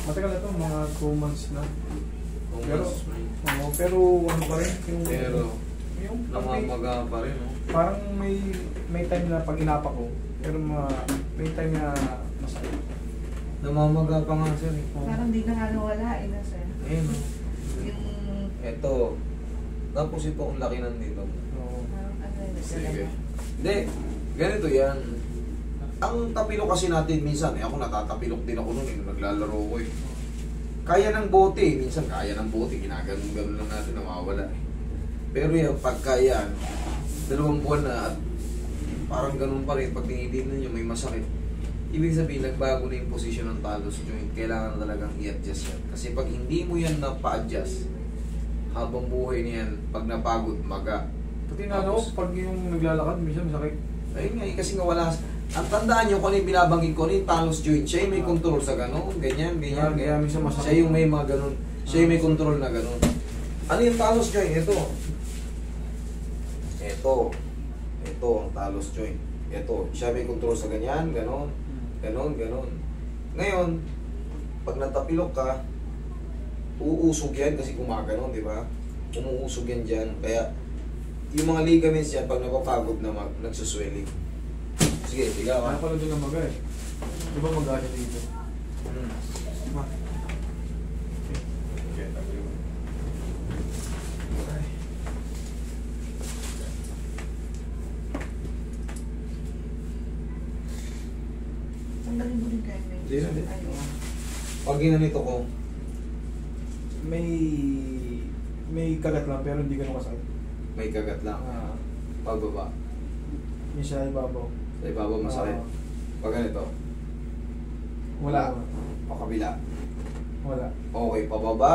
Matagal na to, mga 2 months na. Pero, Months pa rin. oo, pero ano pa rin, Pero, yung namamaga pa rin, no? parang may time na pag inapa ko, pero may time na masakit. Namamaga pa nga, sir. Parang di na nga nawala, sir. Ayun, no? Yung, Ito. Tapos ito, ang laki nandito. Oo. parang ano yun, Sige. Hindi, ganito yan. Ang tapilok kasi natin minsan, ako natatapilok din ako nung naglalaro ko eh. Kaya ng bote, minsan kaya ng bote, ginaganon-ganon lang natin, nawawala eh. Pero yan, pagka yan, 2 buwan na at parang ganun pa rin, pag tinitin ninyo may masakit. Ibig sabihin, nagbago na yung posisyon ng talus joint, kailangan na talagang i-adjust yan. Kasi pag hindi mo yan na-pa-adjust, habang buhay niyan, pag napagod, maga. Pati na ano, pag yung naglalakad, minsan masakit. Ayun nga, kasi nga wala. Ang tandaan nyo kung ano yung binabanggit ko, ano yung talus joint, siya yung may control sa gano'n, ganyan. Kaya minsan masakit. Siya yung may mga gano'n, siya yung may control na gano'n. Ano yung talus joint? Ito ang talus joint. Ito, siya may control sa ganyan, gano'n, gano'n. Ngayon, pag natapilok ka, uusog yan kasi gumaganon, di ba? Umuusog yan dyan. Kaya, yung mga ligaments yan, pag napapagod na nagsuswelling. Sige, tiga ka. Kaya pala doon ang maga eh. Di ba maga siya dito? Ma. Okay, tabi mo. Ay. Tanggalin mo rin kayo. Hindi na, hindi. Ayun. Pag ginanito ko, May kagat lang pero hindi ganun kasakit. may kagat lang. Pagbaba. Yung sa ibabaw. Sa ibabaw masakit. Pag ganito, Wala. pakabila. Wala. Okay, pababa,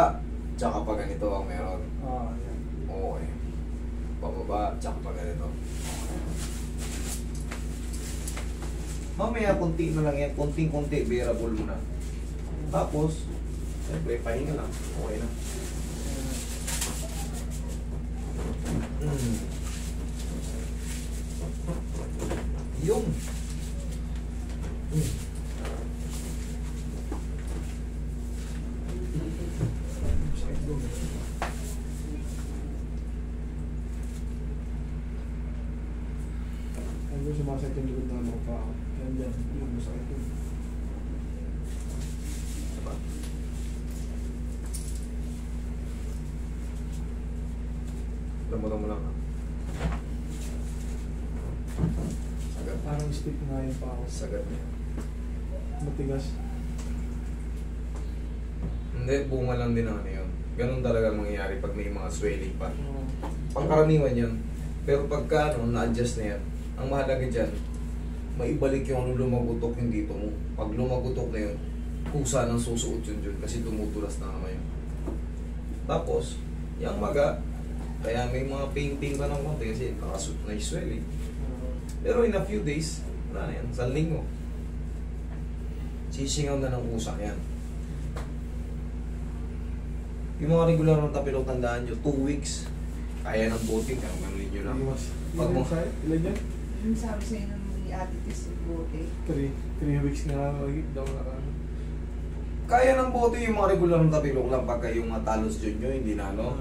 tsaka pag ganito ang meron. Yan. Okay. Pababa, tsaka pag ganito. Mamaya, kunti na lang yan. Kunting-kunti, bearable mo na. Tapos, siyempre, pahinga lang. Okay na. Yung. Sakit doon. Ayun, sumasakit yung likod na ano pa ako. Yan. Yung masakit doon. Lambutan mo lang. Sagat. Parang stick nga yun pa ako. Sagat niya. Matigas. Hindi, bunga lang din ang ano yun. Ganun talaga mangyayari pag may mga swelling pa. Oo. Pangkaraniwan yun. Pero pagka ano, na-adjust na yan, ang mahalaga dyan, maibalik yung ano lumagutok yung dito mo. Pag lumagutok na yun, kusa ng susuot yun dyan kasi tumutulas na naman yun. Tapos, yung maga, kaya may mga painting ka ng konti kasi nakasut na yung swelling. Pero in a few days, wala na yan, sa linggo. Sisingaw na ng usak yan. Yung mga regular ng tapilok, tandaan nyo, 2 weeks, kaya ng boting, kaya ganunin nyo lang. Pag mo, Ilan yan? Yung sabi sa'yo ng ni Ate Tis, bote. 3 weeks na lang daw na kaya ng bote yung mga regular ng tapilok lang pagka yung mga talos dyan nyo, hindi na ano,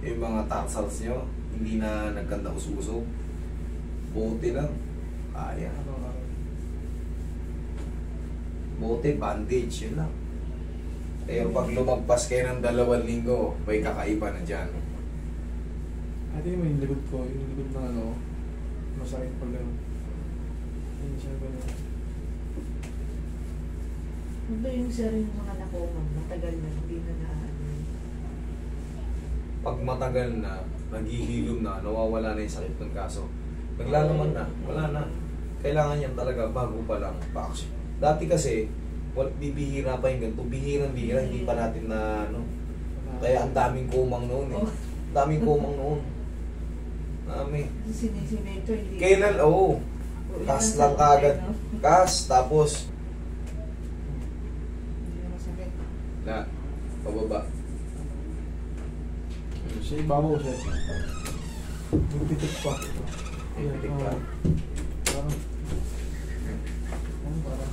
yung mga tarsals nyo, hindi na nagkanda usok-usok. Bote lang, kaya. Bote, bandage, yun lang. Pero pag lumagpas kayo ng 2 linggo, may kakaiba na dyan. Ate yung likod ko, yung likod na ano, masakit pag gano'n. Hindi siya gano'n. Ano ba yung sir yung mga nakumang, matagal na, hindi na ano? Pag matagal na, naghihilom na, nawawala na yung sakit ng kaso. Naglalaman na, wala na. Kailangan yan talaga bago pa lang pa-action. Dati kasi, bibihira pa yung ganito. Bihirang-bihira, hindi pa natin na ano. Kaya ang daming kumang noon eh. Ang daming kumang noon. Dami. Sinisimento, hindi. Kailan, oo. Kas lang kagad. Kas, tapos, Hindi na masakit. na, pababa. Sa ibabaw siya. Yung pitik pa. Yung pitik pa. Parang. Parang.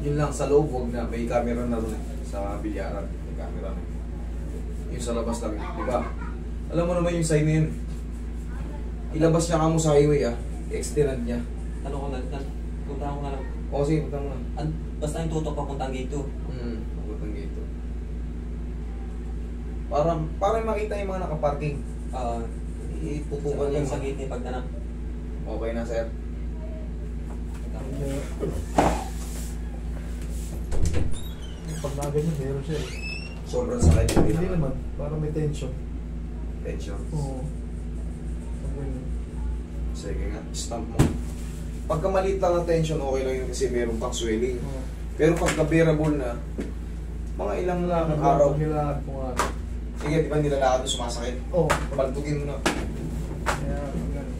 Yun lang sa loob, wag na. May camera na rin sa bilyaran. May camera na. Yung sa labas lang, di ba? Alam mo naman yung sign na yun. Ilabas niya ka mo sa highway extend niya. Ano ko na, puntahan ko na lang. O sige, punta mo na. Basta yung tutok papuntang gate 2. Pupuntang gate. Para makita yung mga nakaparking. Iputukan Yung yung sa gate ni pagtanang. Okay na, sir. Pag naganyan, meron siya eh. Sobrang sakit. Hindi naman, parang may tension. Tension. Oo. Pag ganyan. Sige nga, stamp mo. Pagka maliit lang ang tension, okay lang yun kasi meron pang swelling. Oo. Pero pagka bearable na, mga ilang araw. Pag nilakad ko nga. Sige, di ba nilalakad mo sumasakit? Oo. Baldukin mo na. Kaya, pag ganyan.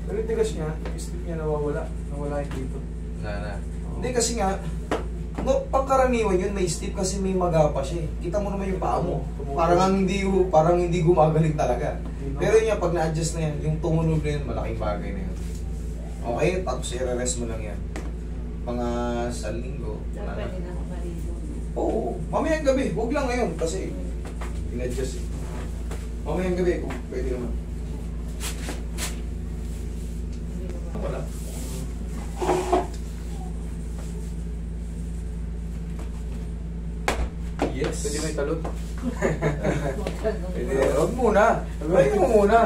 Pero yung tigas niya, yung slip niya nawawala. Nawala yung dito. Na. Hindi kasi nga, pagkaraniwan yun, may stiff kasi may magapa siya eh. Kita mo naman yung paa mo. Parang hindi gumagaling talaga. Pero yun nga, pag na-adjust na yan, yung tumunog na yun, malaking bagay na yun. Okay, tapos i-rest mo lang yan. Mga sa linggo. Dapat pwede na ako marido. Oo, mamayang gabi. Huwag lang ngayon kasi in-adjust eh. Mamayang gabi, kung pwede naman. Hindi ko Wala. Yes. Pwede na italon. Huwag ka nung- Pwede. Huwag muna. Huwag mo muna.